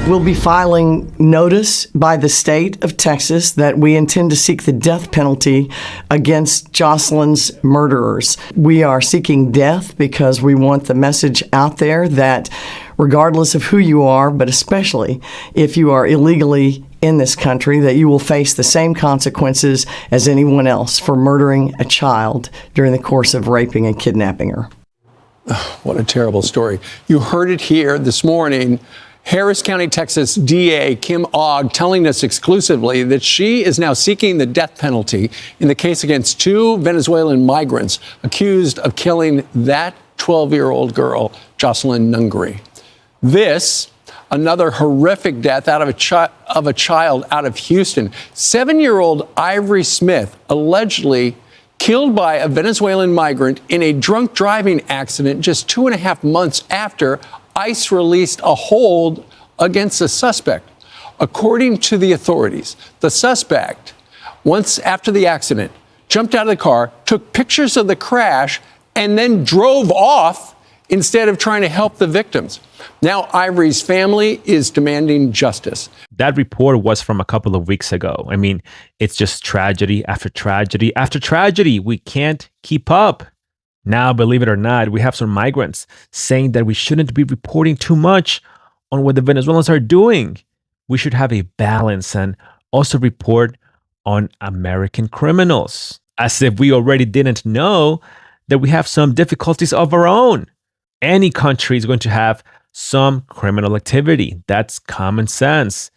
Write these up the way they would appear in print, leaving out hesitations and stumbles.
We'll be filing notice by the state of Texas that we intend to seek the death penalty against Jocelyn's murderers. We are seeking death because we want the message out there that regardless of who you are, but especially if you are illegally in this country, that you will face the same consequences as anyone else for murdering a child during the course of raping and kidnapping her. What a terrible story. You heard it here this morning. Harris County, Texas DA Kim Ogg telling us exclusively that she is now seeking the death penalty in the case against two Venezuelan migrants accused of killing that 12-year-old girl, Jocelyn Nungri. This, another horrific death out of a child out of Houston. 7-year-old Ivory Smith allegedly killed by a Venezuelan migrant in a drunk driving accident just 2.5 months after ICE released a hold against the suspect. According to the authorities, the suspect, once after the accident, jumped out of the car, took pictures of the crash, and then drove off instead of trying to help the victims. Now Ivory's family is demanding justice. That report was from a couple of weeks ago. I mean, it's just tragedy after tragedy after tragedy. We can't keep up. Now, believe it or not, we have some migrants saying that we shouldn't be reporting too much on what the Venezuelans are doing. We should have a balance and also report on American criminals, as if we already didn't know that we have some difficulties of our own. Any country is going to have some criminal activity. That's common sense.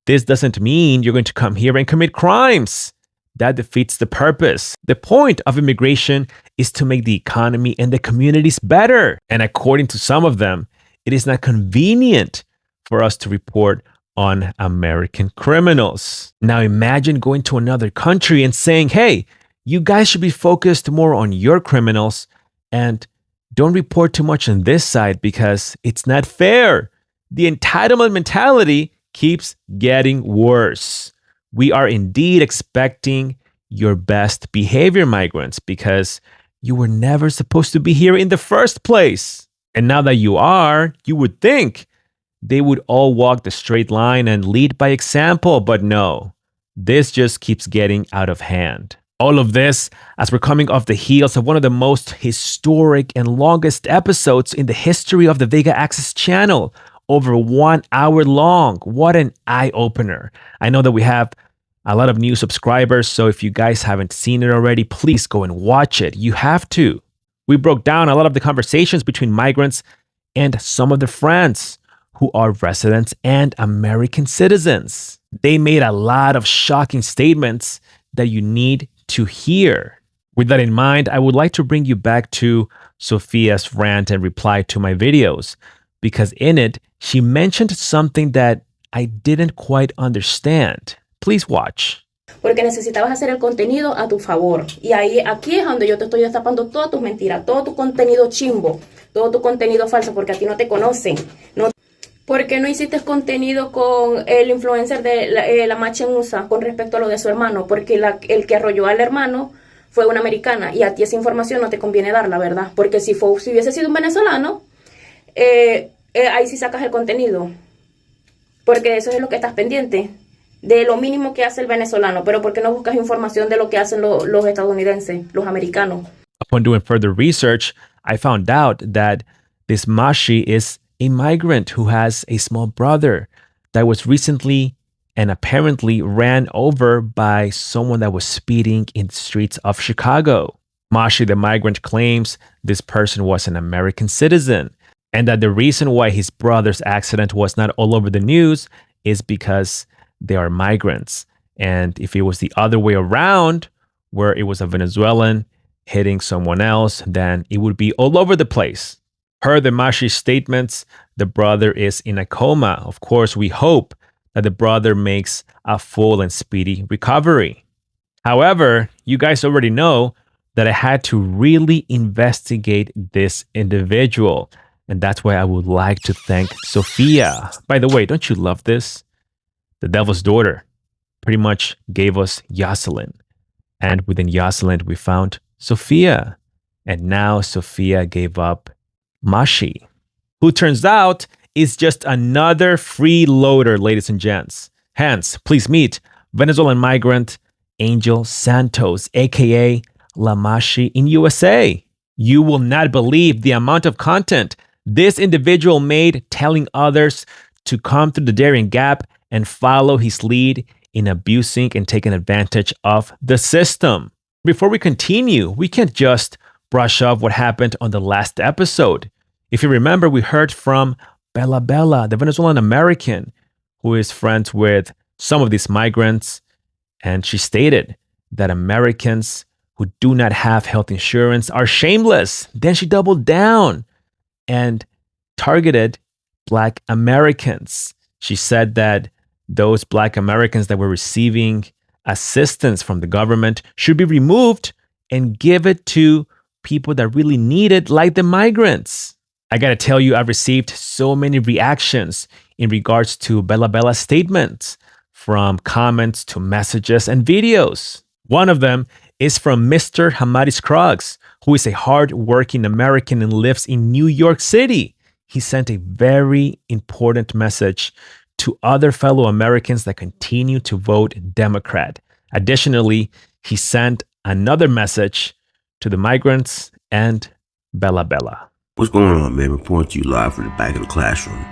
This doesn't mean you're going to come here and commit crimes. That defeats the purpose. The point of immigration is to make the economy and the communities better. And according to some of them, it is not convenient for us to report on American criminals. Now imagine going to another country and saying, hey, you guys should be focused more on your criminals and don't report too much on this side because it's not fair. The entitlement mentality keeps getting worse. We are indeed expecting your best behavior, migrants, because you were never supposed to be here in the first place. And now that you are, you would think they would all walk the straight line and lead by example. But no, this just keeps getting out of hand. All of this as we're coming off the heels of one of the most historic and longest episodes in the history of the Vega Access channel, over 1 hour long. What an eye-opener. I know that we have a lot of new subscribers, so if you guys haven't seen it already, please go and watch it. You have to. We broke down a lot of the conversations between migrants and some of their friends who are residents and American citizens. They made a lot of shocking statements that you need to hear. With that in mind, I would like to bring you back to Sophia's rant and reply to my videos, because in it, she mentioned something that I didn't quite understand. Please watch. Porque necesitabas hacer el contenido a tu favor. Y ahí, aquí es donde yo te estoy destapando todas tus mentiras, todo tu contenido chimbo, todo tu contenido falso, porque a ti no te conocen. No. ¿Por qué no hiciste contenido con el influencer de la Mashi con respecto a lo de su hermano? Porque el que arrolló al hermano fue una americana y a ti esa información no te conviene darla, ¿verdad? Porque si hubiese sido un venezolano, ahí sí sacas el contenido. Porque eso es lo que estás pendiente, de lo mínimo que hace el venezolano. Pero ¿por qué no buscas información de lo que hacen los estadounidenses, los americanos? Upon doing further research, I found out that this Mashi is a migrant who has a small brother that was recently and apparently ran over by someone that was speeding in the streets of Chicago. Mashi, the migrant, claims this person was an American citizen and that the reason why his brother's accident was not all over the news is because they are migrants. And if it was the other way around, where it was a Venezuelan hitting someone else, then it would be all over the place. Per the Mashi statements, the brother is in a coma. Of course, we hope that the brother makes a full and speedy recovery. However, you guys already know that I had to really investigate this individual. And that's why I would like to thank Sophia. By the way, don't you love this? The devil's daughter pretty much gave us Jocelyn. And within Jocelyn, we found Sophia. And now Sophia gave up Mashi, who turns out is just another freeloader, ladies and gents. Hence, please meet Venezuelan migrant Angel Santos, aka La Mashi in USA. You will not believe the amount of content this individual made telling others to come through the Darien Gap and follow his lead in abusing and taking advantage of the system. Before we continue, we can't just brush off what happened on the last episode. If you remember, we heard from Bella, the Venezuelan American, who is friends with some of these migrants, and she stated that Americans who do not have health insurance are shameless. Then she doubled down and targeted Black Americans. She said that those Black Americans that were receiving assistance from the government should be removed and give it to people that really need it, like the migrants. I gotta tell you, I've received so many reactions in regards to Bella's statements, from comments to messages and videos. One of them is from Mr. Hamaris Scruggs, who is a hard-working American and lives in New York City. He sent a very important message to other fellow Americans that continue to vote Democrat. Additionally, he sent another message to the migrants and Bella. What's going on, man? Reporting to you live from the back of the classroom.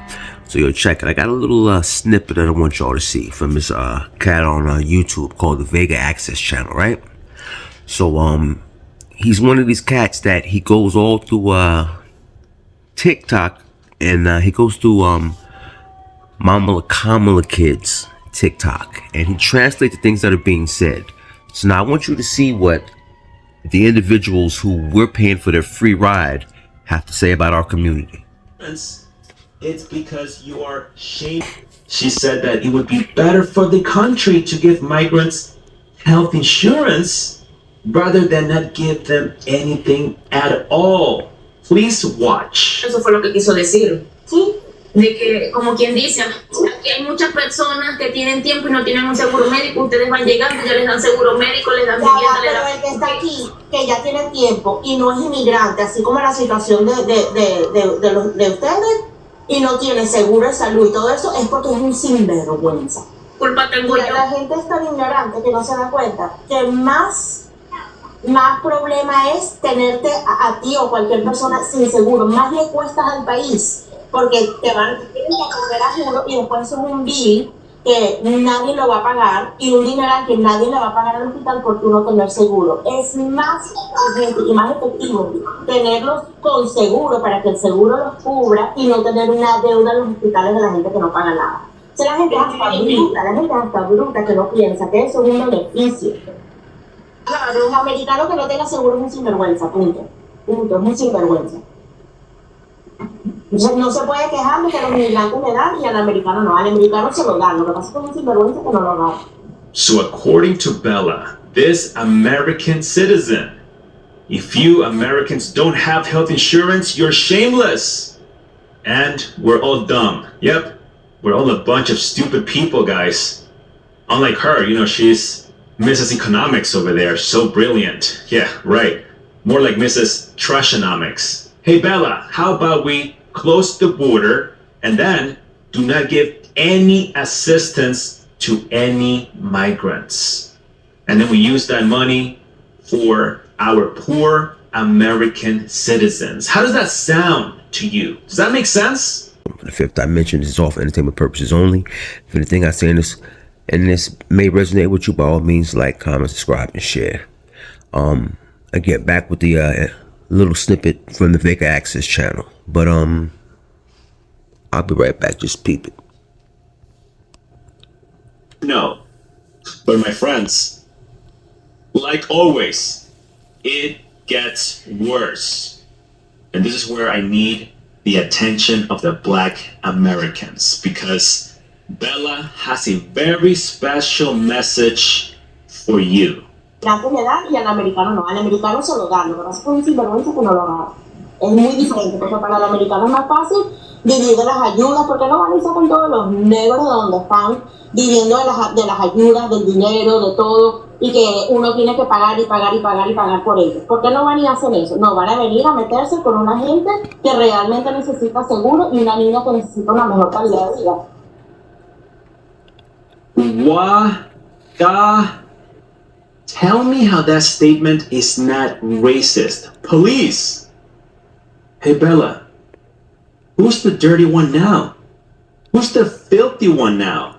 So, yo, check it. I got a little snippet that I want y'all to see from this cat on YouTube called the VegaAxisOfficial, right? So, he's one of these cats that he goes all through TikTok, and he goes through Kamala Kids TikTok, and he translates the things that are being said. So now I want you to see what the individuals who we're paying for their free ride have to say about our community. It's because you are shamed. She said that it would be better for the country to give migrants health insurance rather than not give them anything at all. Please watch. Eso fue lo que quiso decir. Sí. De que, como quien dice, aquí hay muchas personas que tienen tiempo y no tienen un seguro médico. Ustedes van llegando, ya les dan seguro médico, les dan vivienda, les dan... Pero el que está aquí, que ya tiene tiempo y no es inmigrante, así como la situación de ustedes, y no tiene seguro de salud y todo eso, es porque es un sinvergüenza. Culpa tengo yo. La gente es tan ignorante que no se da cuenta que más problema es tenerte a ti o cualquier persona sin seguro. Más le cuestas al país, porque tienen que poner a juro y después es un bill que nadie lo va a pagar y un dineral que nadie le va a pagar al hospital por tú no tener seguro. Es más urgente y más efectivo tenerlos con seguro para que el seguro los cubra y no tener una deuda en los hospitales de la gente que no paga nada. O sea, la gente es hasta bruta que no piensa que eso es un beneficio. Claro, un americano que no tenga seguro es un sinvergüenza, punto, es un sinvergüenza. No se puede quejar de que los migrantes le dan y al americano se lo dan. Lo que pasa es que es un sinvergüenza que no lo dan. So according to Bella, this American citizen, if you Americans don't have health insurance, you're shameless. And we're all dumb. Yep, we're all a bunch of stupid people, guys. Unlike her, she's Mrs. Economics over there, so brilliant. Yeah, right. More like Mrs. Trashonomics. Hey Bella, how about we close the border and then do not give any assistance to any migrants. And then we use that money for our poor American citizens. How does that sound to you? Does that make sense? The fifth dimension is all for entertainment purposes only. If anything I say in this may resonate with you, by all means, like, comment, subscribe, and share. Again, back with the little snippet from the Vega Access channel. But I'll be right back. Just peep it. No. But my friends, like always, it gets worse. And this is where I need the attention of the Black Americans, because Bella has a very special message for you. Antes le dan y al americano no. Al americano se lo dan. Lo que pasa es que es un sinvergüenza que no lo da. Es muy diferente, porque para el americano es más fácil divide las ayudas, porque no van y sacan todos los negros de donde están, viviendo de las ayudas, del dinero, de todo, y que uno tiene que pagar y pagar y pagar y pagar por ellos. ¿Por qué no van y hacen eso? No, van a venir a meterse con una gente que realmente necesita seguro y una niña que necesita una mejor calidad de vida. Tell me how that statement is not racist. Police! Hey Bella, who's the dirty one now? Who's the filthy one now?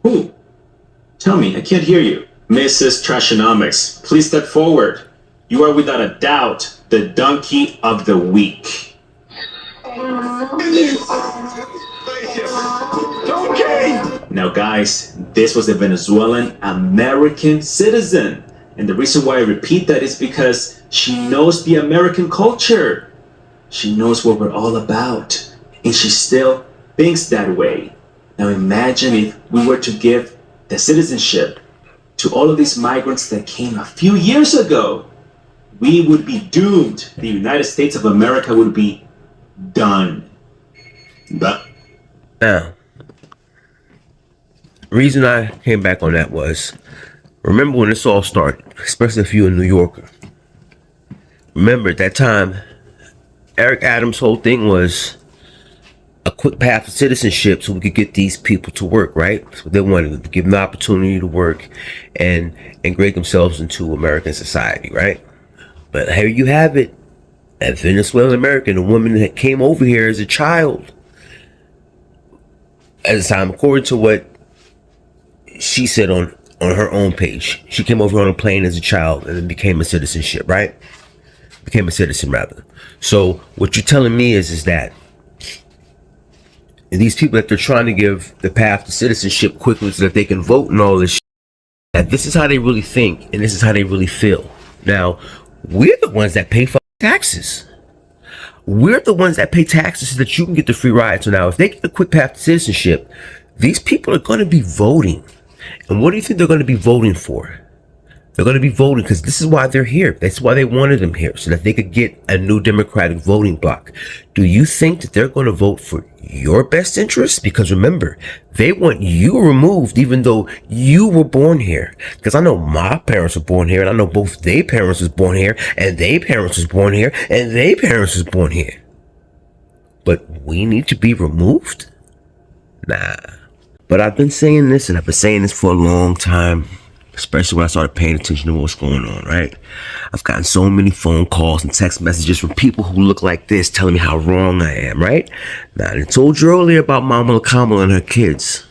Who? Tell me, I can't hear you. Mrs. Trashonomics, please step forward. You are without a doubt the donkey of the week. Okay! Now guys, this was a Venezuelan American citizen. And the reason why I repeat that is because she knows the American culture. She knows what we're all about. And she still thinks that way. Now imagine if we were to give the citizenship to all of these migrants that came a few years ago. We would be doomed. The United States of America would be done. But Now, the reason I came back on that was, remember when this all started, especially if you're a New Yorker. Remember at that time, Eric Adams' whole thing was a quick path to citizenship so we could get these people to work, right? So they wanted to give them the opportunity to work and integrate themselves into American society, right? But here you have it, a Venezuelan American, a woman that came over here as a child. At the time, according to what she said on her own page, she came over on a plane as a child and then became a citizenship, right? Became a citizen, rather. So what you're telling me is that these people that they're trying to give the path to citizenship quickly so that they can vote and all this shit, that this is how they really think and this is how they really feel. Now, we're the ones that pay for taxes. We're the ones that pay taxes so that you can get the free ride. So now if they get a quick path to citizenship, these people are going to be voting. And what do you think they're going to be voting for? They're going to be voting because this is why they're here. That's why they wanted them here, so that they could get a new Democratic voting bloc. Do you think that they're going to vote for your best interest? Because remember, they want you removed even though you were born here. Because I know my parents were born here, and I know both their parents was born here, and their parents was born here, and their parents was born here. But we need to be removed? Nah. But I've been saying this, and I've been saying this for a long time. Especially when I started paying attention to what's going on, right? I've gotten so many phone calls and text messages from people who look like this telling me how wrong I am, right? Now, I told you earlier about Mama Kamala and her kids.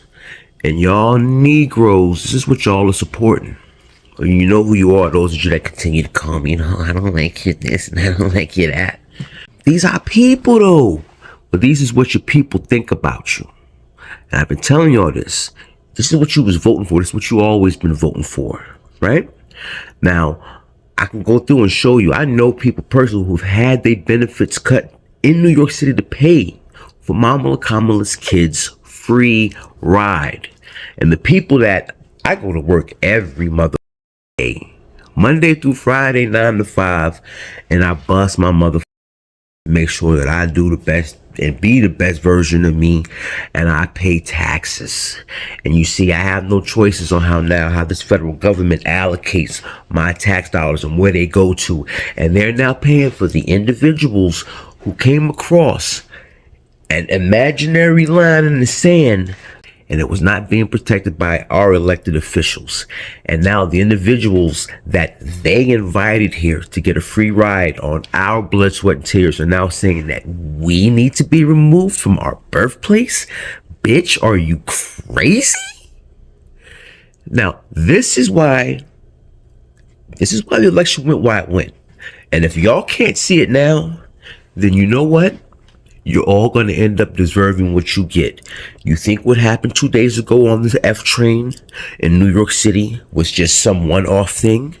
And y'all Negroes, this is what y'all are supporting. Or you know who you are, those of you that continue to call me, I don't like you this and I don't like you that. These are people, though. But these is what your people think about you. And I've been telling y'all this. This is what you was voting for. This is what you always been voting for, right? Now, I can go through and show you. I know people personally who've had their benefits cut in New York City to pay for Mama Kamala's kids' free ride. And the people that I go to work every mother day, Monday through Friday, 9 to 5, and I bust my mother, make sure that I do the best and be the best version of me, and I pay taxes. And you see, I have no choices on how this federal government allocates my tax dollars and where they go to. And they're now paying for the individuals who came across an imaginary line in the sand, and it was not being protected by our elected officials. And now the individuals that they invited here to get a free ride on our blood, sweat, and tears are now saying that we need to be removed from our birthplace? Bitch, are you crazy? Now, this is why the election went why it went. And if y'all can't see it now, then you know what? You're all going to end up deserving what you get. You think what happened 2 days ago on the F train in New York City was just some one-off thing?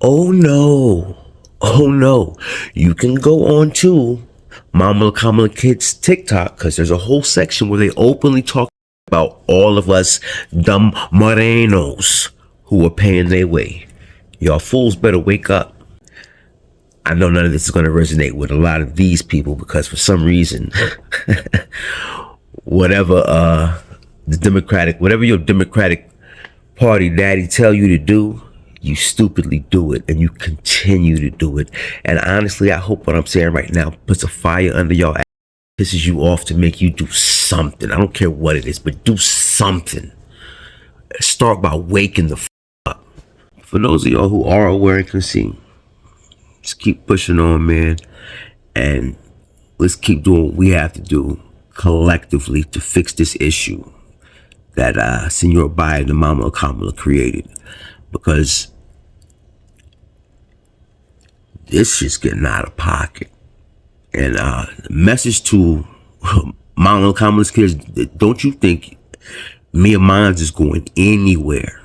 Oh no. Oh no. You can go on to Mama Kamala Kids TikTok, because there's a whole section where they openly talk about all of us dumb morenos who are paying their way. Y'all fools better wake up. I know none of this is going to resonate with a lot of these people because for some reason, whatever your Democratic Party daddy tell you to do, you stupidly do it and you continue to do it. And honestly, I hope what I'm saying right now puts a fire under your ass, pisses you off to make you do something. I don't care what it is, but do something. Start by waking the up. For those of y'all who are aware and can see, just keep pushing on, man. And let's keep doing what we have to do collectively to fix this issue that Senor Biden and Mama Kamala created. Because this shit's getting out of pocket. And the message to Mama Kamala's kids, don't you think me and mine is going anywhere.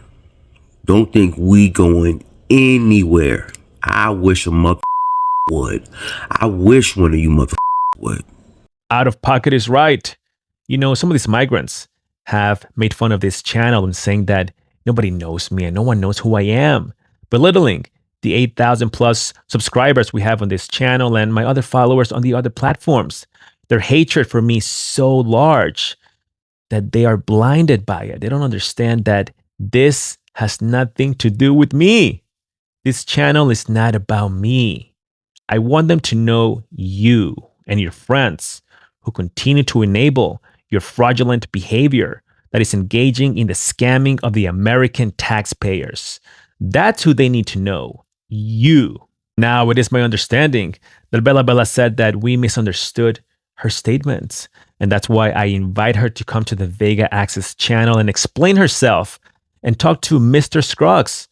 Don't think we going anywhere. I wish a mother would. I wish one of you mother would. Out of pocket is right. You know, some of these migrants have made fun of this channel and saying that nobody knows me and no one knows who I am, belittling the 8,000 plus subscribers we have on this channel and my other followers on the other platforms. Their hatred for me is so large that they are blinded by it. They don't understand that this has nothing to do with me. This channel is not about me. I want them to know you and your friends who continue to enable your fraudulent behavior that is engaging in the scamming of the American taxpayers. That's who they need to know, you. Now, it is my understanding that Bella said that we misunderstood her statements. And that's why I invite her to come to the Vega Access channel and explain herself and talk to Mr. Scruggs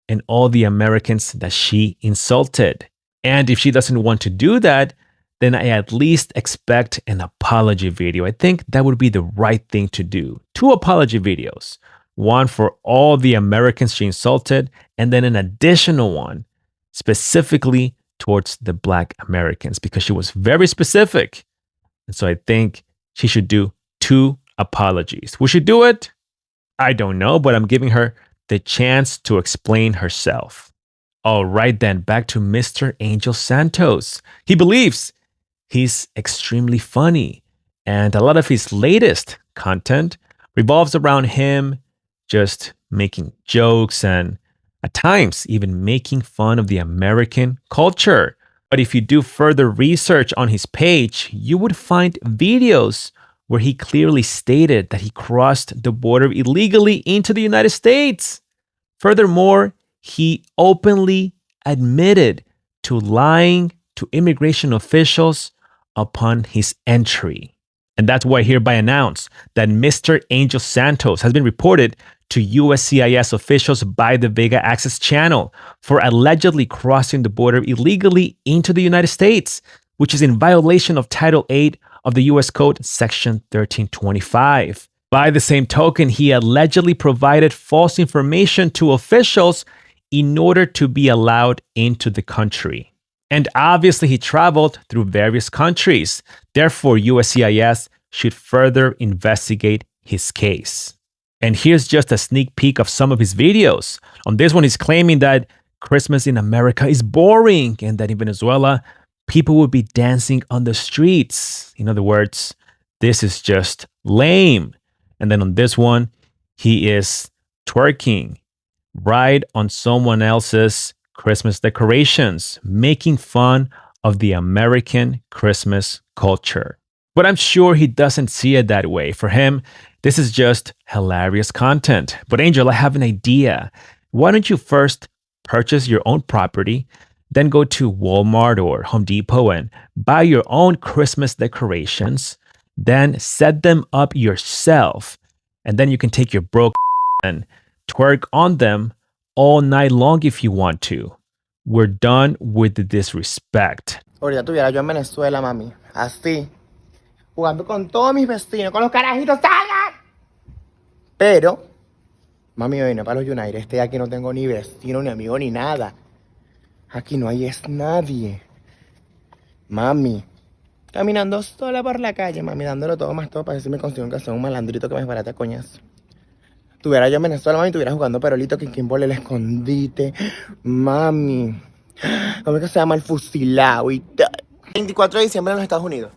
and all the Americans that she insulted. And if she doesn't want to do that, then I at least expect an apology video. I think that would be the right thing to do. 2 apology videos. One for all the Americans she insulted, and then an additional one specifically towards the Black Americans, because she was very specific. And so I think she should do 2 apologies. Will she do it? I don't know, but I'm giving her the chance to explain herself. All right, then, back to Mr. Angel Santos. He believes he's extremely funny, and a lot of his latest content revolves around him just making jokes and at times even making fun of the American culture. But if you do further research on his page, you would find videos where he clearly stated that he crossed the border illegally into the United States. Furthermore, he openly admitted to lying to immigration officials upon his entry. And that's why I hereby announce that Mr. Angel Santos has been reported to USCIS officials by the Vega Access channel for allegedly crossing the border illegally into the United States, which is in violation of Title 8 of the U.S. Code, Section 1325. By the same token, he allegedly provided false information to officials in order to be allowed into the country. And obviously, he traveled through various countries. Therefore, USCIS should further investigate his case. And here's just a sneak peek of some of his videos. On this one, he's claiming that Christmas in America is boring and that in Venezuela, people will be dancing on the streets. In other words, this is just lame. And then on this one, he is twerking right on someone else's Christmas decorations, making fun of the American Christmas culture. But I'm sure he doesn't see it that way. For him, this is just hilarious content. But Angel, I have an idea. Why don't you first purchase your own property, then go to Walmart or Home Depot and buy your own Christmas decorations, then set them up yourself, and then you can take your broke and twerk on them all night long if you want to. We're done with the disrespect. Ahorita estuviera yo en Venezuela, mami, así, jugando con todos mis vecinos, con los carajitos, ¡salgan! Pero, mami, yo vine para los United, aquí no tengo ni vecino, ni amigo, ni nada. Aquí no hay es nadie. Mami, caminando sola por la calle, mami, dándolo todo más todo para ver si me consigo que sea un malandrito que me desbarate a coñazo. Tuviera yo en Venezuela, mami, tuviera jugando perolito, que quien vole el escondite. Mami, ¿Cómo es que se llama? El fusilado y tal. 24 de diciembre en los Estados Unidos.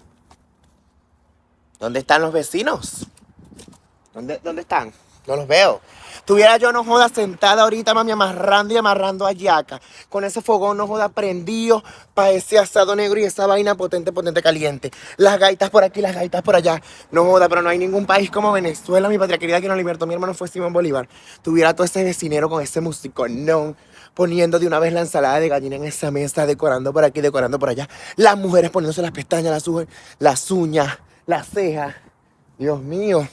¿Dónde están los vecinos? ¿Dónde están? No los veo. Tuviera yo, no joda, sentada ahorita, mami, amarrando y amarrando a yaca. Con ese fogón, no joda, prendido para ese asado negro y esa vaina potente, caliente. Las gaitas por aquí, las gaitas por allá. No joda, pero no hay ningún país como Venezuela, mi patria querida, que nos libertó. Mi hermano fue Simón Bolívar. Tuviera todo ese vecinero con ese musiconón, poniendo de una vez la ensalada de gallina en esa mesa, decorando por aquí, decorando por allá. Las mujeres poniéndose las pestañas, las uñas, las cejas. Dios mío.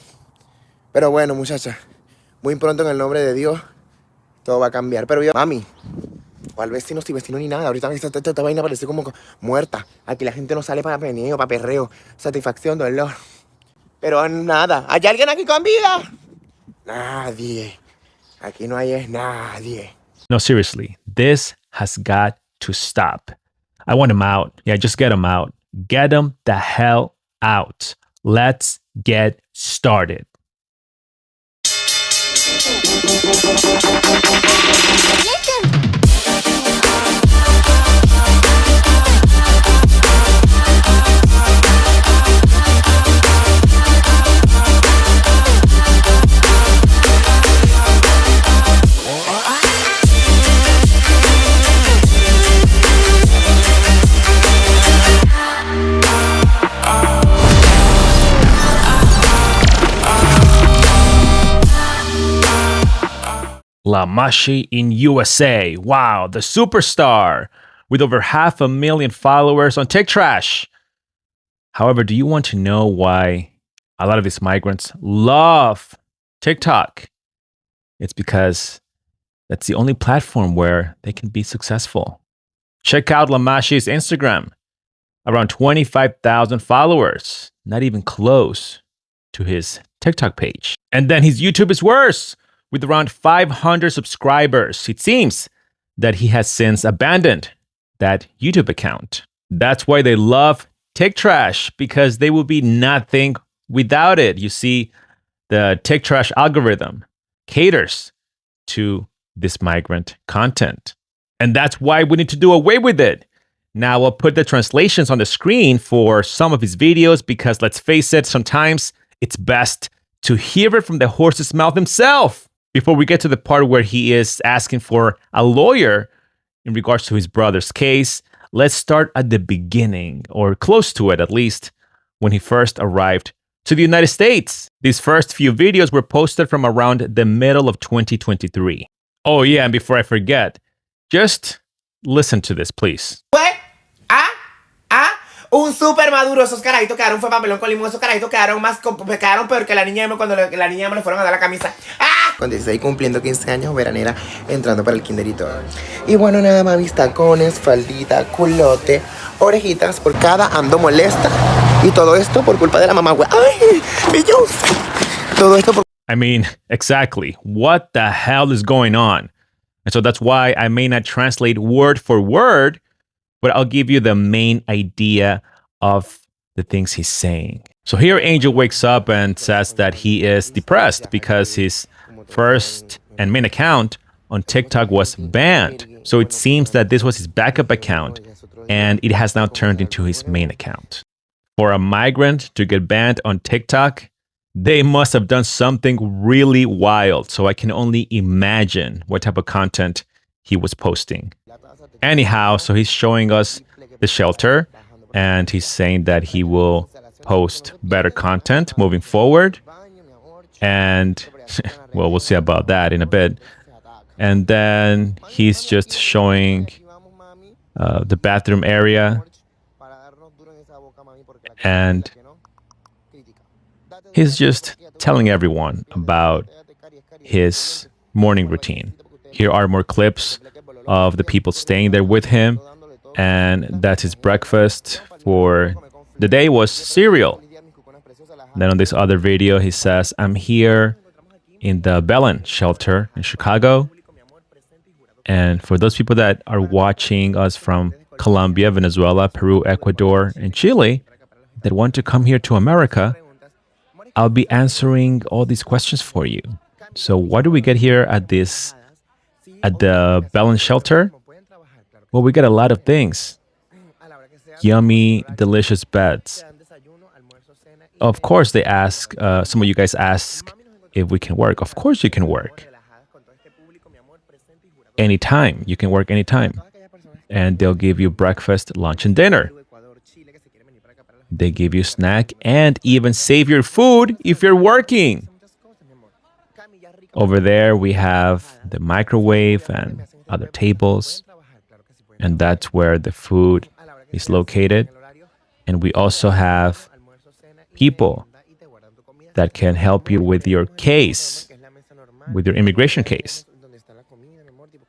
Pero bueno, muchacha, muy pronto en el nombre de Dios todo va a cambiar. Pero yo, mami, ¿cuál vecino? Si vecino ni nada. Ahorita esta vaina parece como muerta. Aquí la gente no sale para peneo, para perreo, satisfacción, dolor. Pero nada. ¿Hay alguien aquí con vida? Nadie. Aquí no hay nadie. No, seriously, this has got to stop. I want him out. Yeah, just get him out. Get him the hell out. Let's get started. La Mashi in USA. Wow, the superstar with over 500,000 followers on TikTok. However, do you want to know why a lot of these migrants love TikTok? It's because that's the only platform where they can be successful. Check out La Mashi's Instagram. Around 25,000 followers. Not even close to his TikTok page. And then his YouTube is worse. With around 500 subscribers, it seems that he has since abandoned that YouTube account. That's why they love TikTok, because they will be nothing without it. You see, the TikTok algorithm caters to this migrant content. And that's why we need to do away with it. Now, I'll put the translations on the screen for some of his videos because, let's face it, sometimes it's best to hear it from the horse's mouth himself. Before we get to the part where he is asking for a lawyer in regards to his brother's case, let's start at the beginning, or close to it at least, when he first arrived to the United States. These first few videos were posted from around the middle of 2023. Oh yeah, and before I forget, just listen to this, please. Un super maduro, esos carajitos quedaron, fue papelón con limón, esos carajitos quedaron peor que la niña Emma cuando la niña Emma le fueron a dar la camisa. ¡Ah! Con 16 cumpliendo 15 años, veranera, entrando para el kinder y todo. Y bueno, nada, mami, tacones, faldita, culote, orejitas, por cada ando molesta. Y todo esto por culpa de la mamá, güey. ¡Ay, bellos! Todo esto por... I mean, exactly. What the hell is going on? And so that's why I may not translate word for word, but I'll give you the main idea of the things he's saying. So here Angel wakes up and says that he is depressed because his first and main account on TikTok was banned. So it seems that this was his backup account and it has now turned into his main account. For a migrant to get banned on TikTok, they must have done something really wild. So I can only imagine what type of content he was posting. Anyhow, so he's showing us the shelter and he's saying that he will post better content moving forward. And well, we'll see about that in a bit. And then he's just showing the bathroom area. And he's just telling everyone about his morning routine. Here are more clips of the people staying there with him, and that's his breakfast for the day was cereal. Then on this other video, he says, I'm here in the Belen shelter in Chicago. And for those people that are watching us from Colombia, Venezuela, Peru, Ecuador, and Chile that want to come here to America, I'll be answering all these questions for you. So why do we get here at the Belen shelter? Well, we get a lot of things. Yummy, delicious beds. Of course, they ask, some of you guys ask if we can work. Of course, you can work. Anytime. You can work anytime. And they'll give you breakfast, lunch, and dinner. They give you snack and even save your food if you're working. Over there, we have the microwave and other tables. And that's where the food is located. And we also have people that can help you with your case, with your immigration case.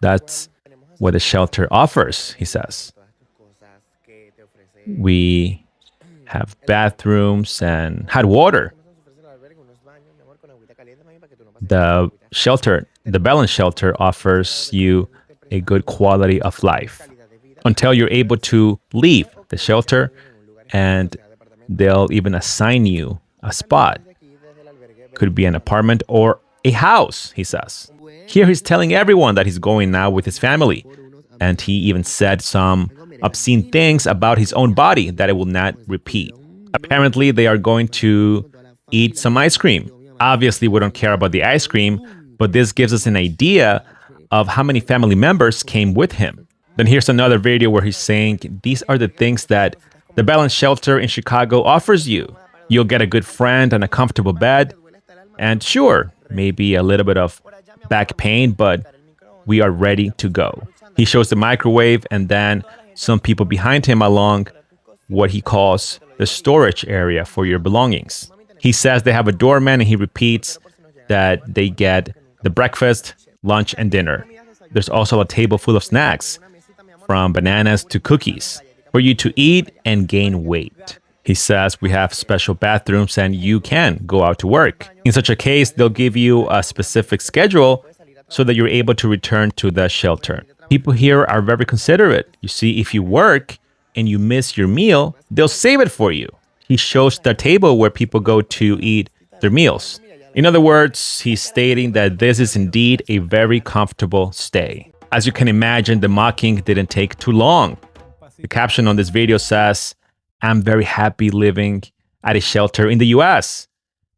That's what the shelter offers, he says. We have bathrooms and hot water. The shelter, the Balance Shelter, offers you a good quality of life until you're able to leave the shelter, and they'll even assign you a spot. Could be an apartment or a house, he says. Here he's telling everyone that he's going now with his family, and he even said some obscene things about his own body that it will not repeat. Apparently, they are going to eat some ice cream. Obviously, we don't care about the ice cream, but this gives us an idea of how many family members came with him. Then here's another video where he's saying, these are the things that the Balance Shelter in Chicago offers you. You'll get a good friend and a comfortable bed. And sure, maybe a little bit of back pain, but we are ready to go. He shows the microwave and then some people behind him along what he calls the storage area for your belongings. He says they have a doorman, and he repeats that they get the breakfast, lunch, and dinner. There's also a table full of snacks, from bananas to cookies, for you to eat and gain weight. He says we have special bathrooms and you can go out to work. In such a case, they'll give you a specific schedule so that you're able to return to the shelter. People here are very considerate. You see, if you work and you miss your meal, they'll save it for you. He shows the table where people go to eat their meals. In other words, he's stating that this is indeed a very comfortable stay. As you can imagine, the mocking didn't take too long. The caption on this video says, "I'm very happy living at a shelter in the US."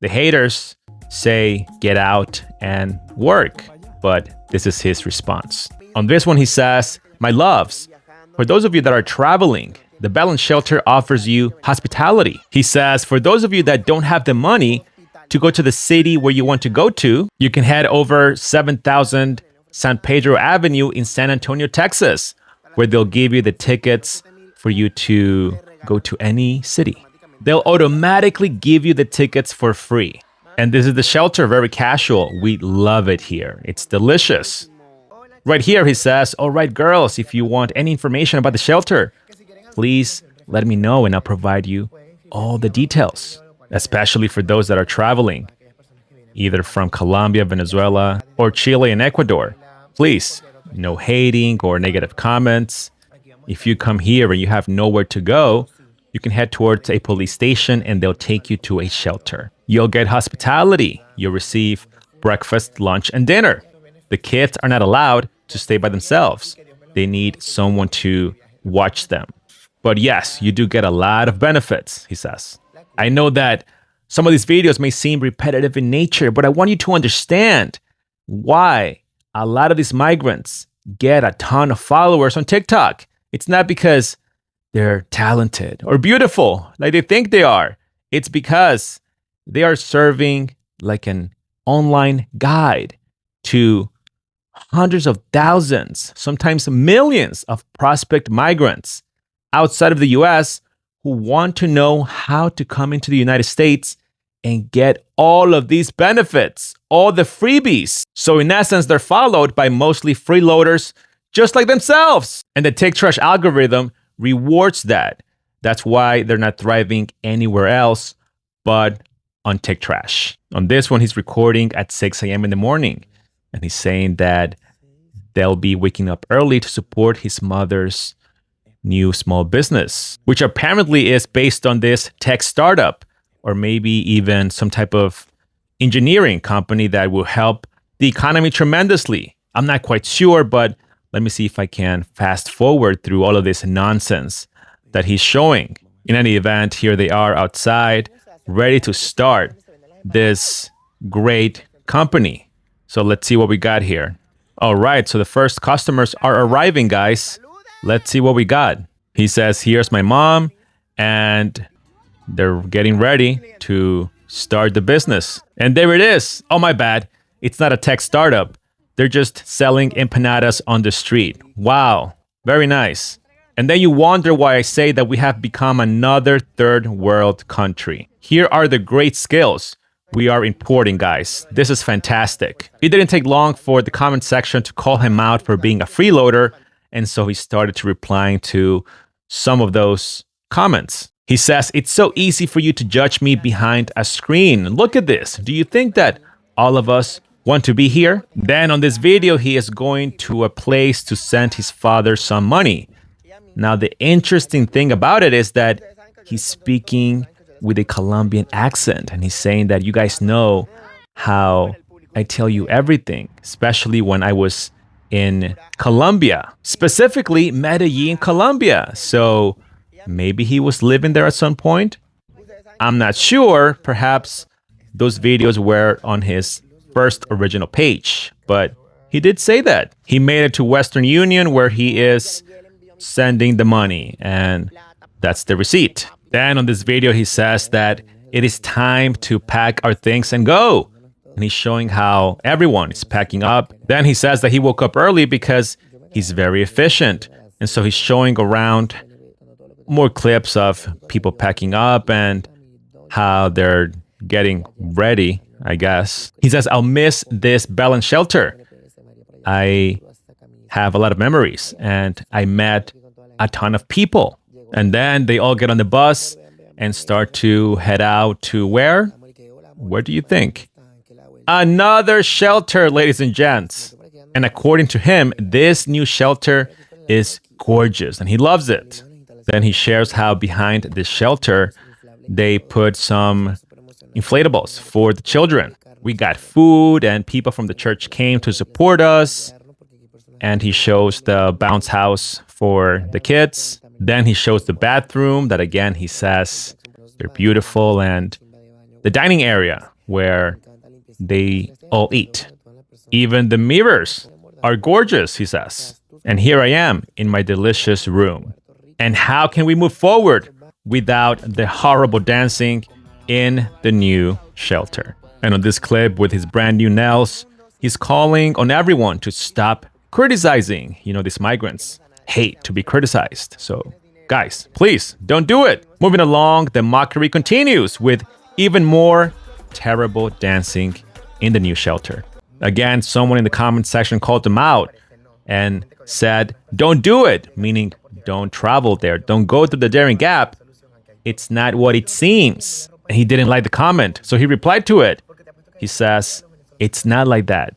The haters say, get out and work. But this is his response. On this one, he says, "My loves, for those of you that are traveling, the Balance Shelter offers you hospitality." He says, for those of you that don't have the money to go to the city where you want to go to, you can head over 7000 San Pedro Avenue in San Antonio, Texas, where they'll give you the tickets for you to go to any city. They'll automatically give you the tickets for free. And this is the shelter, very casual. We love it here. It's delicious. Right here, he says, "All right, girls, if you want any information about the shelter, please let me know and I'll provide you all the details," especially for those that are traveling, either from Colombia, Venezuela, or Chile and Ecuador. Please, no hating or negative comments. If you come here and you have nowhere to go, you can head towards a police station and they'll take you to a shelter. You'll get hospitality. You'll receive breakfast, lunch, and dinner. The kids are not allowed to stay by themselves. They need someone to watch them. But yes, you do get a lot of benefits, he says. I know that some of these videos may seem repetitive in nature, but I want you to understand why a lot of these migrants get a ton of followers on TikTok. It's not because they're talented or beautiful like they think they are. It's because they are serving like an online guide to hundreds of thousands, sometimes millions of prospect migrants outside of the US who want to know how to come into the United States and get all of these benefits, all the freebies. So in essence, they're followed by mostly freeloaders just like themselves. And the Take Trash algorithm rewards that. That's why they're not thriving anywhere else but on Take Trash. On this one, he's recording at 6 a.m. in the morning. And he's saying that they'll be waking up early to support his mother's new small business, which apparently is based on this tech startup, or maybe even some type of engineering company that will help the economy tremendously. I'm not quite sure, but Let me see if I can fast forward through all of this nonsense that he's showing. In any event, here they are outside, ready to start this great company. So let's see what we got here. All right, so the first customers are arriving, guys. Let's see what we got. He says, here's my mom, and they're getting ready to start the business. And there it is. Oh, my bad. It's not a tech startup. They're just selling empanadas on the street. Wow, very nice. And then you wonder why I say that we have become another third world country. Here are the great skills we are importing, guys. This is fantastic. It didn't take long for the comment section to call him out for being a freeloader, and so he started to replying to some of those comments. He says, it's so easy for you to judge me behind a screen. Look at this. Do you think that all of us want to be here? Then on this video, he is going to a place to send his father some money. Now, the interesting thing about it is that he's speaking with a Colombian accent, and he's saying that you guys know how I tell you everything, especially when I was in Colombia, specifically Medellin, Colombia. So maybe he was living there at some point. I'm not sure. Perhaps those videos were on his first original page, but he did say that. He made it to Western Union where he is sending the money, and that's the receipt. Then on this video, he says that it is time to pack our things and go. And he's showing how everyone is packing up. Then he says that he woke up early because he's very efficient. And so he's showing around more clips of people packing up and how they're getting ready, I guess. He says, I'll miss this bell and shelter. I have a lot of memories, and I met a ton of people. And then they all get on the bus and start to head out to where? Where do you think? Another shelter, ladies and gents. And according to him, this new shelter is gorgeous and he loves it. Then he shares how behind this shelter, they put some inflatables for the children. We got food and people from the church came to support us. And he shows the bounce house for the kids. Then he shows the bathroom that, again, he says they're beautiful, and the dining area where they all eat. Even the mirrors are gorgeous, he says. And here I am in my delicious room. And how can we move forward without the horrible dancing in the new shelter? And on this clip with his brand new nails, he's calling on everyone to stop criticizing, these migrants. Hate to be criticized. So, guys, please don't do it. Moving along, the mockery continues with even more terrible dancing in the new shelter. Again, someone in the comment section called him out and said, don't do it, meaning don't travel there. Don't go through the daring gap. It's not what it seems. And he didn't like the comment, so he replied to it. He says, it's not like that.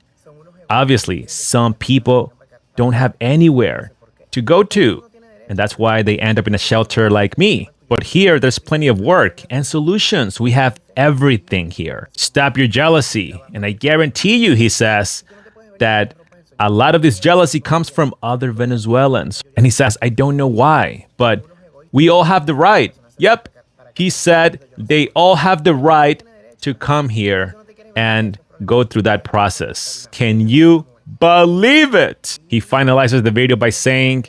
Obviously, some people don't have anywhere to go to, and that's why they end up in a shelter like me. But here, there's plenty of work and solutions. We have everything here. Stop your jealousy. And I guarantee you, he says, that a lot of this jealousy comes from other Venezuelans. And he says, I don't know why, but we all have the right. Yep. He said they all have the right to come here and go through that process. Can you believe it? He finalizes the video by saying,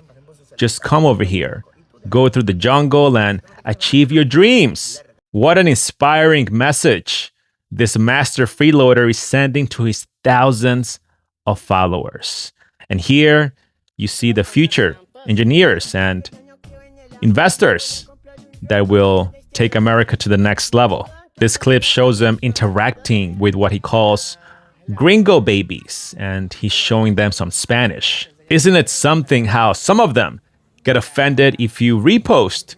just come over here, go through the jungle and achieve your dreams. What an inspiring message this master freeloader is sending to his thousands of followers. And here you see the future engineers and investors that will take America to the next level. This clip shows them interacting with what he calls gringo babies, and he's showing them some Spanish. Isn't it something how some of them get offended if you repost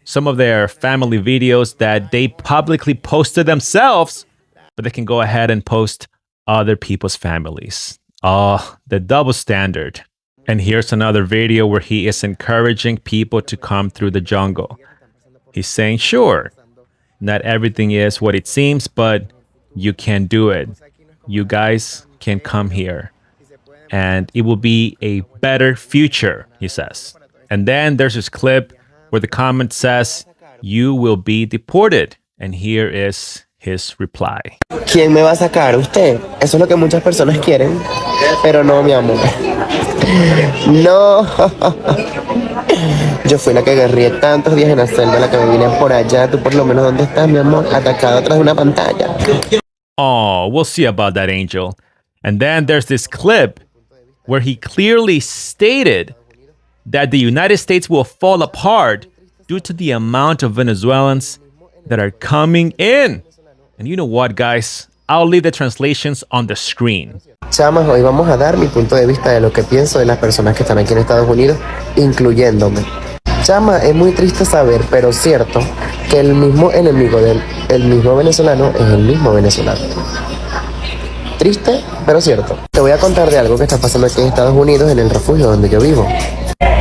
some of their family videos that they publicly posted themselves, but they can go ahead and post other people's families. Oh, the double standard. And here's another video where he is encouraging people to come through the jungle. He's saying, sure, not everything is what it seems, but you can do it. You guys can come here. and it will be a better future, he says. And then there's this clip where the comment says, you will be deported. And here is his reply. ¿Quién me va a sacar? ¿Usted? Eso es lo que muchas personas quieren, pero no, mi amor. No. Yo fui la que guerrié tantos días en la celda, la que me vine por allá. Tú por lo menos, ¿dónde estás, mi amor? Atacado atrás de una pantalla. Oh, we'll see about that, Angel. And then there's this clip where he clearly stated that the United States will fall apart due to the amount of Venezuelans that are coming in. And you know what, guys? I'll leave the translations on the screen. Chamas, hoy vamos a dar mi punto de vista de lo que pienso de las personas que están aquí en Estados Unidos, incluyéndome. Chama, es muy triste saber, pero cierto, que el mismo enemigo del mismo venezolano es el mismo venezolano. Triste, pero cierto. Te voy a contar de algo que está pasando aquí en Estados Unidos, en el refugio donde yo vivo.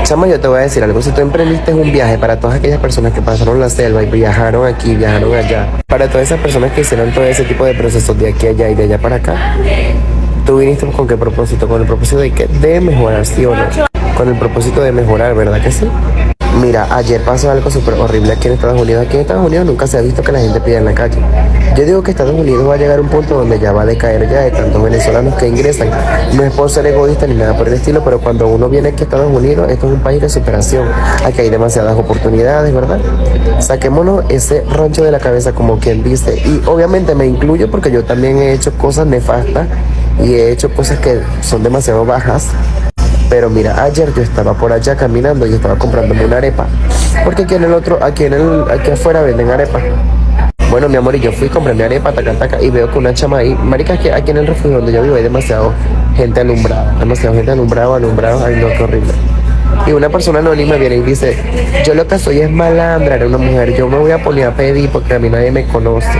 Chama, yo te voy a decir algo. Si tú emprendiste un viaje para todas aquellas personas que pasaron la selva y viajaron aquí, viajaron allá, para todas esas personas que hicieron todo ese tipo de procesos de aquí a allá y de allá para acá, ¿tú viniste con qué propósito? Con el propósito de que de mejorar, ¿sí o no? Con el propósito de mejorar, ¿verdad que sí? Mira, ayer pasó algo súper horrible aquí en Estados Unidos. Aquí en Estados Unidos nunca se ha visto que la gente pida en la calle. Yo digo que Estados Unidos va a llegar a un punto donde ya va a decaer ya de tantos venezolanos que ingresan. No es por ser egoísta ni nada por el estilo, pero cuando uno viene aquí a Estados Unidos, esto es un país de superación. Aquí hay demasiadas oportunidades, ¿verdad? Saquémonos ese rancho de la cabeza, como quien dice. Y obviamente me incluyo porque yo también he hecho cosas nefastas y he hecho cosas que son demasiado bajas. Pero mira, ayer yo estaba por allá caminando y estaba comprándome una arepa. Porque aquí afuera venden arepa. Bueno, mi amor, y yo fui, compré mi arepa, taca, y veo que una chama ahí. Marica, que aquí en el refugio donde yo vivo hay demasiado gente alumbrada. Ay, no, qué horrible. Y una persona anónima viene y dice, yo lo que soy es malandra, era una mujer, yo me voy a poner a pedir porque a mí nadie me conoce.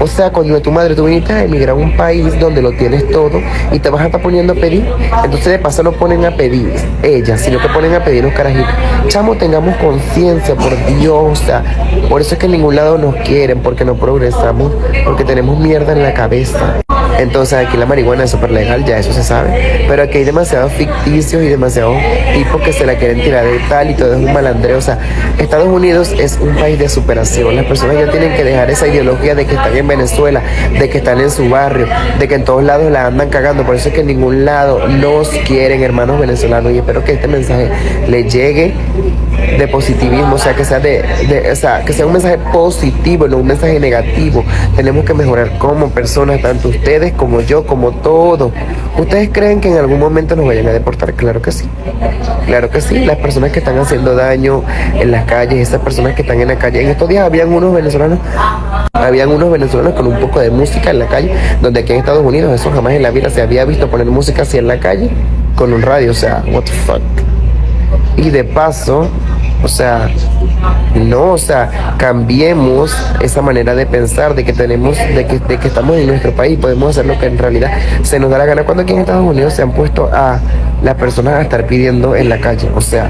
O sea, coño de tu madre, tú viniste a emigrar a un país donde lo tienes todo y te vas a estar poniendo a pedir. Entonces de paso no ponen a pedir ellas, sino que ponen a pedir los carajitos. Chamo, tengamos conciencia, por Dios. O sea, por eso es que en ningún lado nos quieren, porque no progresamos, porque tenemos mierda en la cabeza. Entonces aquí la marihuana es súper legal, ya eso se sabe. Pero aquí hay demasiados ficticios y demasiados tipos que se la quieren tirar de tal y todo es un malandreo. O sea, Estados Unidos es un país de superación. Las personas ya tienen que dejar esa ideología de que están en Venezuela, de que están en su barrio, de que en todos lados la andan cagando. Por eso es que en ningún lado nos quieren, hermanos venezolanos. Y espero que este mensaje le llegue de positivismo, o sea, que sea que sea un mensaje positivo, no un mensaje negativo. Tenemos que mejorar como personas, tanto ustedes como yo, como todos. ¿Ustedes creen que en algún momento nos vayan a deportar? Claro que sí. Claro que sí. Las personas que están haciendo daño en las calles, esas personas que están en la calle. En estos días habían unos venezolanos con un poco de música en la calle, donde aquí en Estados Unidos eso jamás en la vida se había visto, poner música así en la calle con un radio. O sea, what the fuck. Y de paso, cambiemos esa manera de pensar de que estamos en nuestro país, podemos hacer lo que en realidad se nos da la gana, cuando aquí en Estados Unidos se han puesto a las personas a estar pidiendo en la calle. O sea,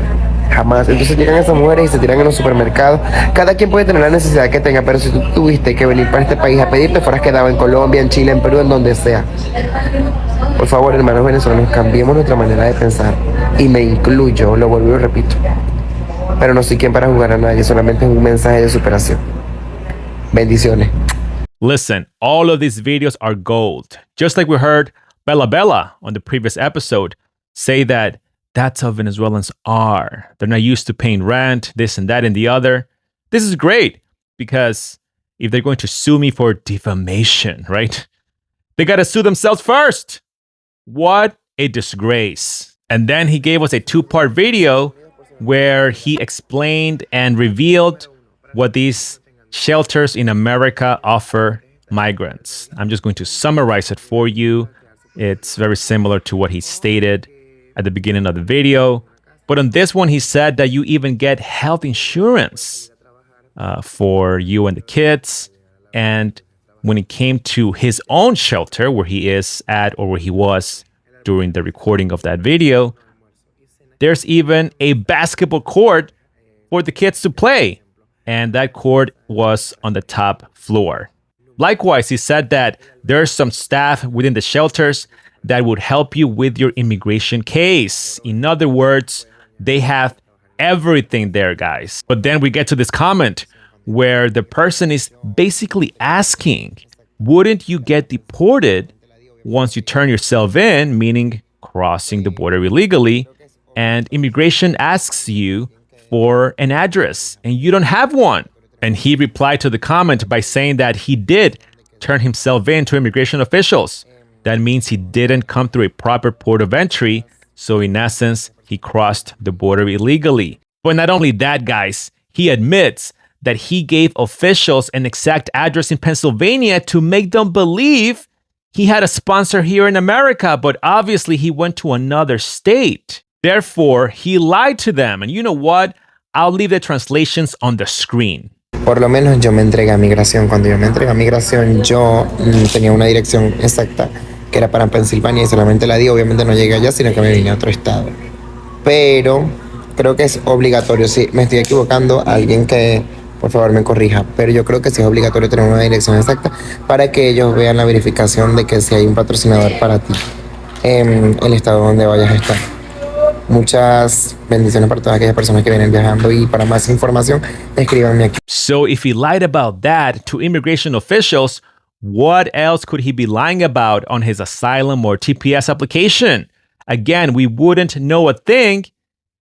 jamás. Entonces llegan esas mujeres y se tiran en los supermercados. Cada quien puede tener la necesidad que tenga, pero si tú tuviste que venir para este país a pedir, te fueras quedado en Colombia, en Chile, en Perú, en donde sea. Por favor, hermanos venezolanos, cambiemos nuestra manera de pensar. Y me incluyo, lo vuelvo y repito. Pero no soy quien para jugar a nadie, solamente es un mensaje de superación. Bendiciones. Listen, all of these videos are gold. Just like we heard Bella on the previous episode say that that's how Venezuelans are. They're not used to paying rent, this and that and the other. This is great because if they're going to sue me for defamation, right? They got to sue themselves first. What a disgrace. And then he gave us a 2-part video where he explained and revealed what these shelters in America offer migrants. I'm just going to summarize it for you. It's very similar to what he stated at the beginning of the video. But on this one, he said that you even get health insurance for you and the kids. And when it came to his own shelter, where he is at or where he was during the recording of that video, there's even a basketball court for the kids to play. And that court was on the top floor. Likewise, he said that there's some staff within the shelters that would help you with your immigration case. In other words, they have everything there, guys. But then we get to this comment where the person is basically asking, wouldn't you get deported once you turn yourself in, meaning crossing the border illegally, and immigration asks you for an address and you don't have one? And he replied to the comment by saying that he did turn himself in to immigration officials. That means he didn't come through a proper port of entry. So in essence, he crossed the border illegally. But not only that, guys, he admits that he gave officials an exact address in Pennsylvania to make them believe he had a sponsor here in America, but obviously he went to another state. Therefore, he lied to them. And you know what? I'll leave the translations on the screen. Por lo menos yo me entregué a migración. Cuando yo me entregué a migración, yo tenía una dirección exacta que era para Pensilvania y solamente la di. Obviamente no llegué allá, sino que me vine a otro estado. Pero creo que es obligatorio. Si me estoy equivocando, alguien que por favor me corrija. Pero yo creo que sí es obligatorio tener una dirección exacta para que ellos vean la verificación de que si hay un patrocinador para ti en el estado donde vayas a estar. Muchas bendiciones para todas aquellas personas que vienen viajando y para más información, escríbanme aquí. So if he lied about that to immigration officials, what else could he be lying about on his asylum or TPS application? Again, we wouldn't know a thing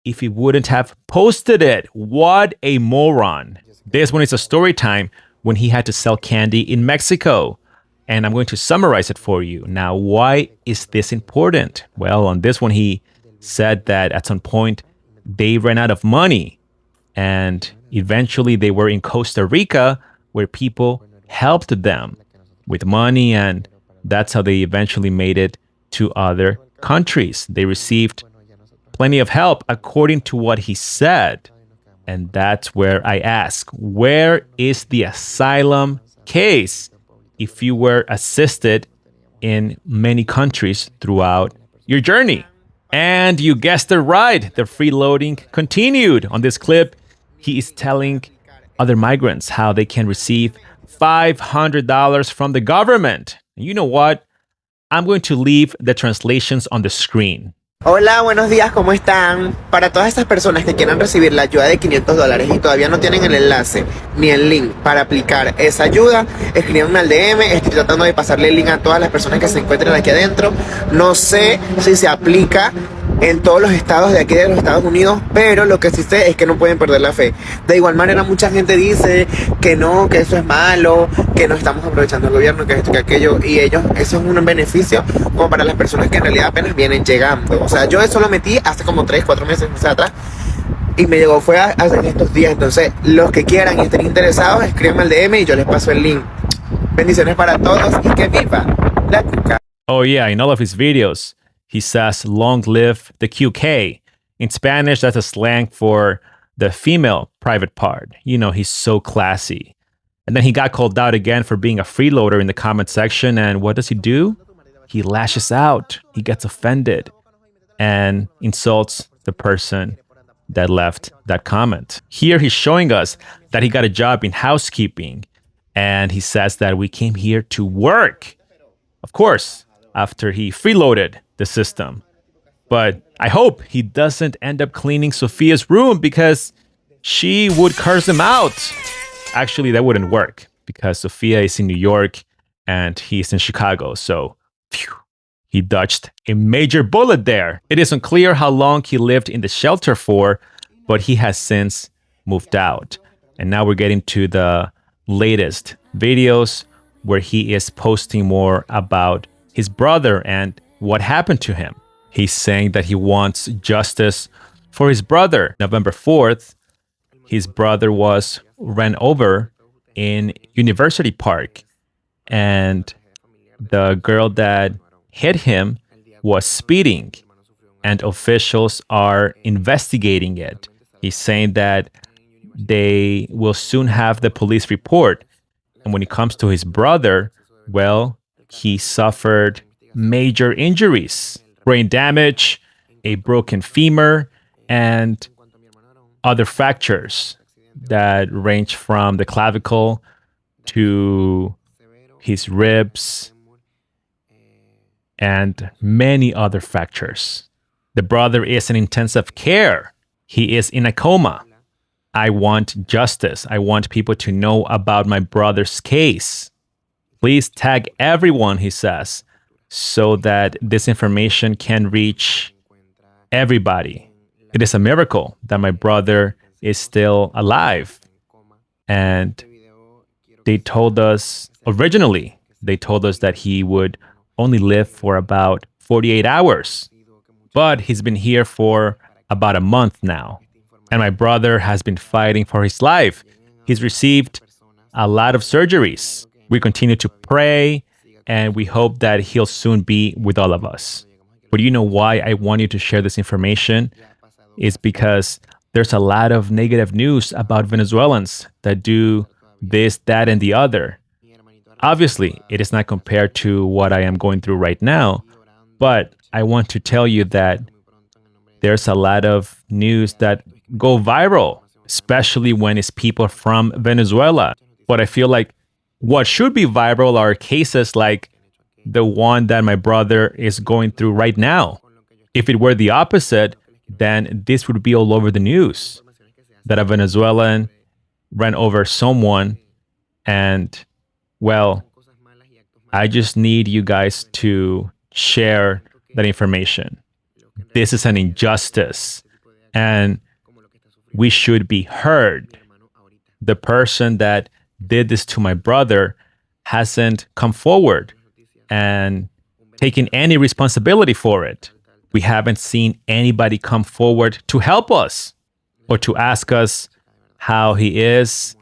if he wouldn't have posted it. What a moron. This one is a story time when he had to sell candy in Mexico. And I'm going to summarize it for you. Now, why is this important? Well, on this one, he said that at some point they ran out of money and eventually they were in Costa Rica where people helped them with money, and that's how they eventually made it to other countries. They received plenty of help according to what he said. And that's where I ask, where is the asylum case if you were assisted in many countries throughout your journey? And you guessed it right, the freeloading continued. On this clip, he is telling other migrants how they can receive $500 from the government. And you know what? I'm going to leave the translations on the screen. Hola, buenos días, ¿cómo están? Para todas esas personas que quieran recibir la ayuda de $500 y todavía no tienen el enlace ni el link para aplicar esa ayuda, escríbanme al DM. Estoy tratando de pasarle el link a todas las personas que se encuentren aquí adentro. No sé si se aplica en todos los estados de aquí de los Estados Unidos, pero lo que sí sé es que no pueden perder la fe. De igual manera, mucha gente dice que no, que eso es malo, que no estamos aprovechando el gobierno, que esto, que aquello, y ellos, eso es un beneficio como para las personas que en realidad apenas vienen llegando. O sea, yo eso lo metí hace como 3, 4 meses atrás y me llegó fue hace estos días. Entonces, los que quieran y estén interesados, escríbanme al DM y yo les paso el link. Bendiciones para todos y que viva la cuca. Oh yeah, in all of his videos, he says, long live the QK. In Spanish, that's a slang for the female private part. You know, he's so classy. And then he got called out again for being a freeloader in the comment section. And what does he do? He lashes out. He gets offended and insults the person that left that comment. Here he's showing us that he got a job in housekeeping. And he says that we came here to work. Of course, after he freeloaded the system. But I hope he doesn't end up cleaning Sophia's room because she would curse him out. Actually, that wouldn't work because Sophia is in New York and he's in Chicago. So, phew, he dodged a major bullet there. It is unclear how long he lived in the shelter for, but he has since moved out. And now we're getting to the latest videos where he is posting more about his brother and what happened to him. He's saying that he wants justice for his brother. November 4th, his brother was ran over in University Park, and the girl that hit him was speeding, and officials are investigating it. He's saying that they will soon have the police report. And when it comes to his brother, well, he suffered major injuries, brain damage, a broken femur, and other fractures that range from the clavicle to his ribs and many other factors. The brother is in intensive care. He is in a coma. I want justice. I want people to know about my brother's case. Please tag everyone, he says, so that this information can reach everybody. It is a miracle that my brother is still alive. And they told us, originally, they told us that he would only live for about 48 hours. But he's been here for about a month now. And my brother has been fighting for his life. He's received a lot of surgeries. We continue to pray, and we hope that he'll soon be with all of us. But you know why I want you to share this information? Is because there's a lot of negative news about Venezuelans that do this, that, and the other. Obviously, it is not compared to what I am going through right now, but I want to tell you that there's a lot of news that go viral, especially when it's people from Venezuela. But I feel like what should be viral are cases like the one that my brother is going through right now. If it were the opposite, then this would be all over the news, that a Venezuelan ran over someone. And, well, I just need you guys to share that information. This is an injustice, and we should be heard. The person that did this to my brother hasn't come forward and taken any responsibility for it. We haven't seen anybody come forward to help us or to ask us how he is.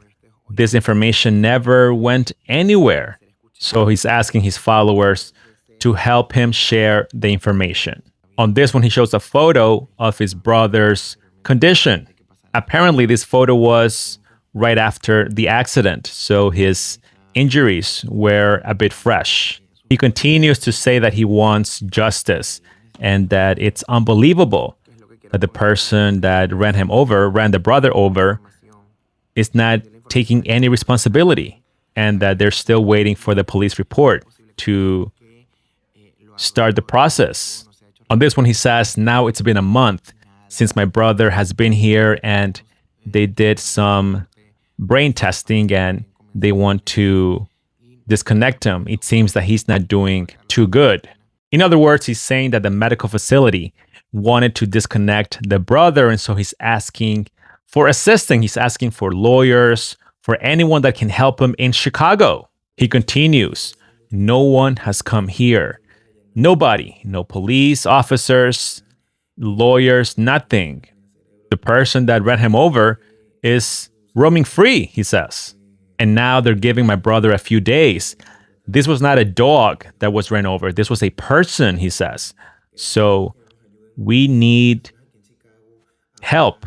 This information never went anywhere. So he's asking his followers to help him share the information. On this one, he shows a photo of his brother's condition. Apparently, this photo was right after the accident, so his injuries were a bit fresh. He continues to say that he wants justice and that it's unbelievable that the person that ran the brother over, is not taking any responsibility, and that they're still waiting for the police report to start the process. On this one, he says, now it's been a month since my brother has been here, and they did some brain testing and they want to disconnect him. It seems that he's not doing too good. In other words, he's saying that the medical facility wanted to disconnect the brother, and so he's asking for assistance. He's asking for lawyers, for anyone that can help him in Chicago. He continues, no one has come here. Nobody, no police officers, lawyers, nothing. The person that ran him over is roaming free, he says. And now they're giving my brother a few days. This was not a dog that was ran over. This was a person, he says. So we need help.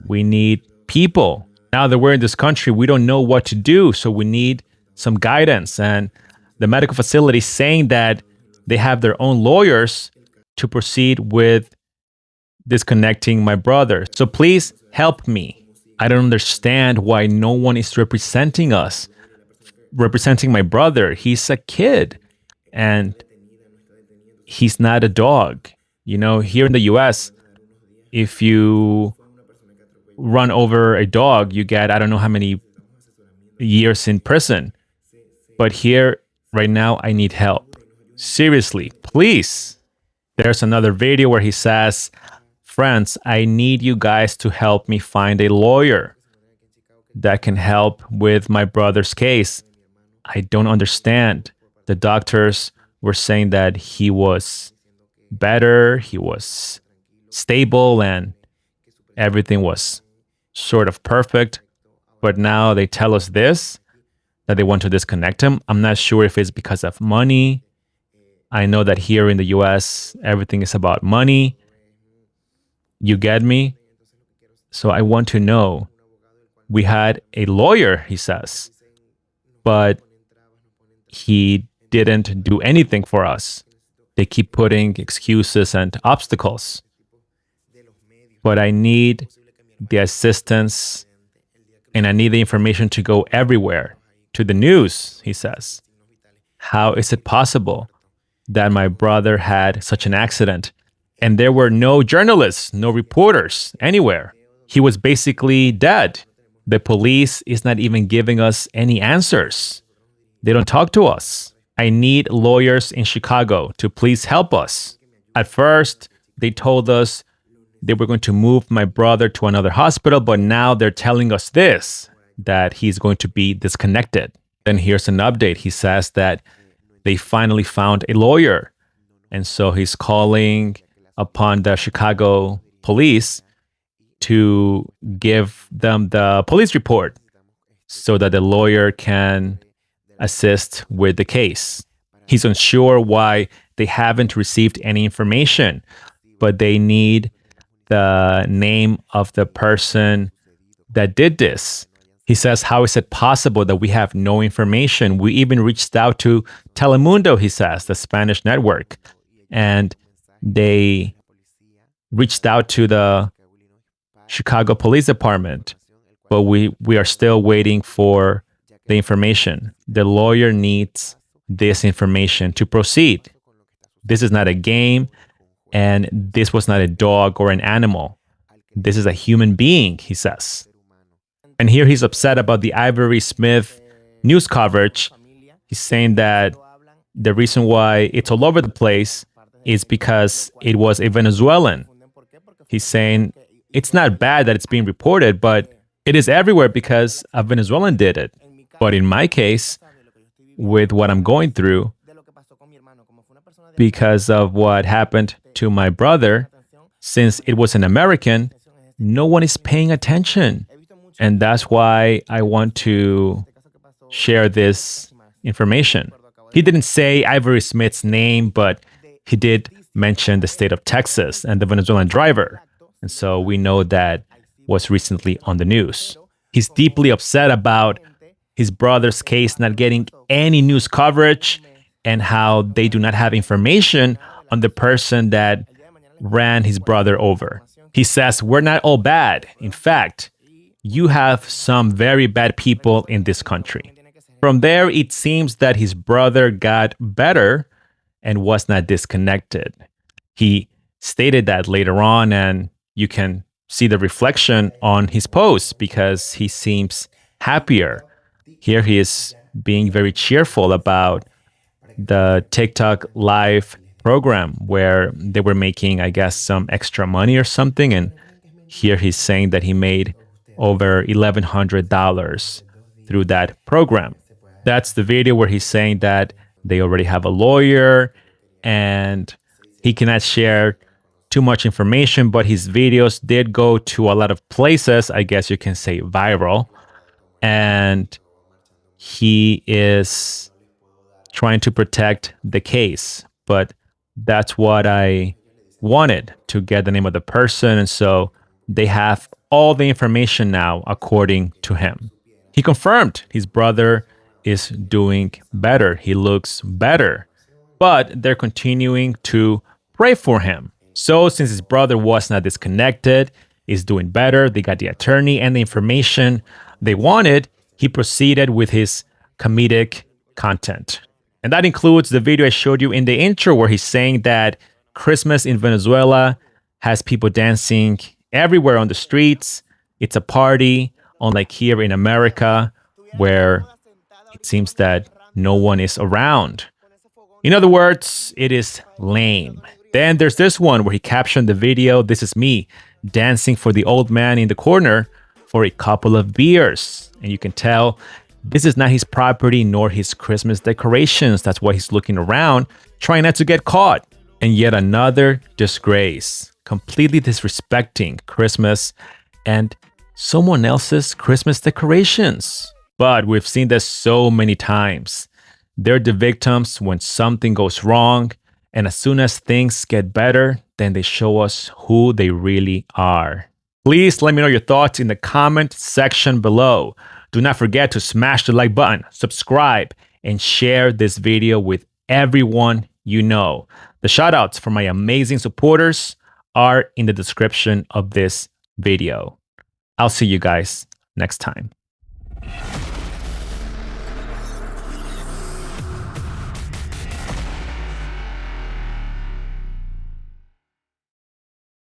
We need people. Now that we're in this country, we don't know what to do. So we need some guidance. And the medical facility is saying that they have their own lawyers to proceed with disconnecting my brother. So please help me. I don't understand why no one is representing us, representing my brother. He's a kid and he's not a dog. You know, here in the US, if you run over a dog, you get, I don't know how many years in prison. But here, right now, I need help. Seriously, please. There's another video where he says, friends, I need you guys to help me find a lawyer that can help with my brother's case. I don't understand. The doctors were saying that he was better, he was stable, and everything was sort of perfect. But now they tell us this, that they want to disconnect him. I'm not sure if it's because of money. I know that here in the US, everything is about money. You get me? So I want to know. We had a lawyer, he says, but he didn't do anything for us. They keep putting excuses and obstacles. But I need the assistance and I need the information to go everywhere, to the news, he says. How is it possible that my brother had such an accident. And there were no journalists, no reporters anywhere. He was basically dead. The police is not even giving us any answers. They don't talk to us. I need lawyers in Chicago to please help us. At first, they told us they were going to move my brother to another hospital, but now they're telling us this, that he's going to be disconnected. Then here's an update. He says that they finally found a lawyer. And so he's calling upon the Chicago police to give them the police report so that the lawyer can assist with the case. He's unsure why they haven't received any information, but they need the name of the person that did this. He says, how is it possible that we have no information? We even reached out to Telemundo, he says, the Spanish network, and they reached out to the Chicago Police Department, but we are still waiting for the information. The lawyer needs this information to proceed. This is not a game, and this was not a dog or an animal. This is a human being, he says. And here he's upset about the Ivory Smith news coverage. He's saying that the reason why it's all over the place is because it was a Venezuelan. He's saying it's not bad that it's being reported, but it is everywhere because a Venezuelan did it. But in my case, with what I'm going through, because of what happened to my brother, since it was an American, no one is paying attention. And that's why I want to share this information. He didn't say Ivory Smith's name, but he did mention the state of Texas and the Venezuelan driver. And so we know that was recently on the news. He's deeply upset about his brother's case not getting any news coverage and how they do not have information on the person that ran his brother over. He says, we're not all bad. In fact, you have some very bad people in this country. From there, it seems that his brother got better and was not disconnected. He stated that later on, and you can see the reflection on his post because he seems happier. Here he is being very cheerful about the TikTok live program where they were making, I guess, some extra money or something. And here he's saying that he made over $1,100 through that program. That's the video where he's saying that they already have a lawyer and he cannot share too much information, but his videos did go to a lot of places, I guess you can say viral, and he is trying to protect the case. But that's what I wanted, to get the name of the person, and so they have all the information now according to him. He confirmed his brother is doing better. He looks better, but they're continuing to pray for him. So since his brother was not disconnected, is doing better, they got the attorney and the information they wanted, he proceeded with his comedic content. And that includes the video I showed you in the intro where he's saying that Christmas in Venezuela has people dancing everywhere on the streets. It's a party, unlike here in America, where it seems that no one is around. In other words, it is lame. Then there's this one where he captioned the video, "This is me dancing for the old man in the corner for a couple of beers." And you can tell this is not his property nor his Christmas decorations. That's why he's looking around, trying not to get caught. And yet another disgrace, completely disrespecting Christmas and someone else's Christmas decorations. But we've seen this so many times. They're the victims when something goes wrong, and as soon as things get better, then they show us who they really are. Please let me know your thoughts in the comment section below. Do not forget to smash the like button, subscribe, and share this video with everyone you know. The shoutouts for my amazing supporters are in the description of this video. I'll see you guys next time.